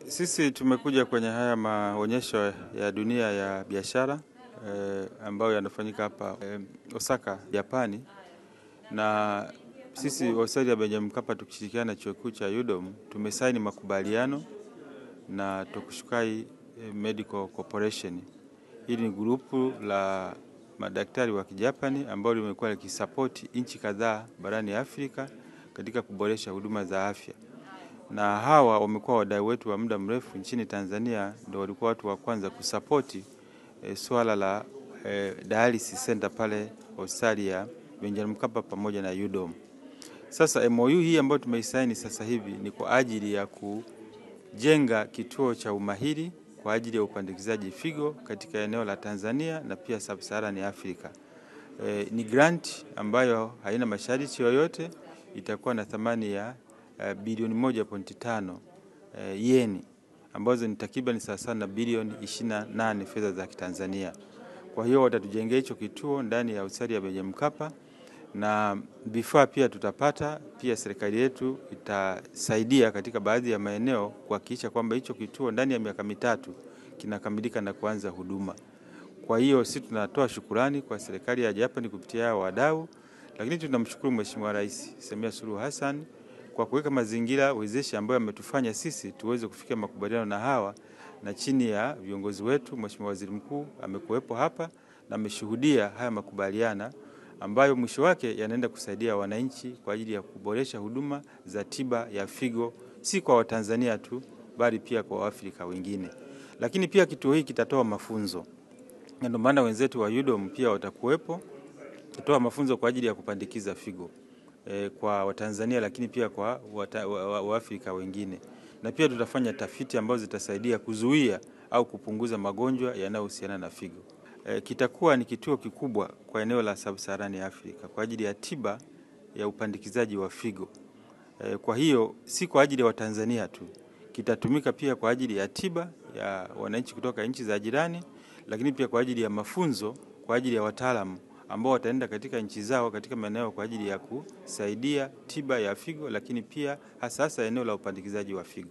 Sisi tumekuja kwenye haya maonyesho ya dunia ya biashara ambayo yanafanyika hapa Osaka, Japani, na sisi hospitali ya Benjamin Mkapa tukishirikiana na chuo kikuu cha UDOM tumesaini makubaliano na Tokushukai Medical Corporation. Hili ni grupu la madaktari wa Kijapani ambao limekuwa likisapoti nchi kadhaa barani Afrika katika kuboresha huduma za afya. Na hawa wamekuwa wadau wetu wa muda mrefu nchini Tanzania, ndio walikuwa watu wa kwanza kusapoti swala la dialysis center pale hospitali ya Benjamin Mkapa pamoja na UDOM. Sasa MOU hii ambayo tumeisaini sasa hivi ni kwa ajili ya kujenga kituo cha umahiri kwa ajili ya upandikizaji figo katika eneo la Tanzania na pia Sub-Saharan Africa. Ni grant ambayo haina masharti yoyote, itakuwa na thamani ya bilioni 1.5 yeni ambazo ni takriban sawa na bilioni 28 fedha za Kitanzania. Kwa hiyo watatujengea hicho kituo ndani ya hospitali ya Benjamin Mkapa, na vifaa pia tutapata. Pia serikali yetu itasaidia katika baadhi ya maeneo kuhakikisha kwamba hicho kituo ndani ya miaka mitatu kinakamilika na kuanza huduma. Kwa hiyo sisi tunatoa shukrani kwa serikali ya Japani kupitia wadau, lakini tunamshukuru Mheshimiwa Rais Samia Suluhu Hassan kwa kuweka mazingira wezeshi ambayo ametufanya sisi tuweze kufikia makubaliano na hawa, na chini ya viongozi wetu. Mheshimiwa Waziri Mkuu amekuwepo hapa na ameshuhudia haya makubaliano ambayo mwisho wake yanaenda kusaidia wananchi kwa ajili ya kuboresha huduma za tiba ya figo, si kwa Watanzania tu bali pia kwa Waafrika wengine. Lakini pia kituo hiki kitatoa mafunzo. Ndio maana wenzetu wa UDOM pia watakuwepo kutoa mafunzo kwa ajili ya kupandikiza figo kwa Watanzania, lakini pia kwa Waafrika wengine. Na pia tutafanya tafiti ambazo zitasaidia kuzuia au kupunguza magonjwa yanayohusiana na figo. Kitakuwa ni kituo kikubwa kwa eneo la Sub-Saharan Africa kwa ajili ya tiba ya upandikizaji wa figo. Kwa hiyo si kwa ajili ya Watanzania tu, kitatumika pia kwa ajili ya tiba ya wananchi kutoka nchi za jirani, lakini pia kwa ajili ya mafunzo kwa ajili ya wataalamu ambao wataenda katika nchi zao katika maeneo kwa ajili ya kusaidia tiba ya figo, lakini pia hasa eneo la upandikizaji wa figo.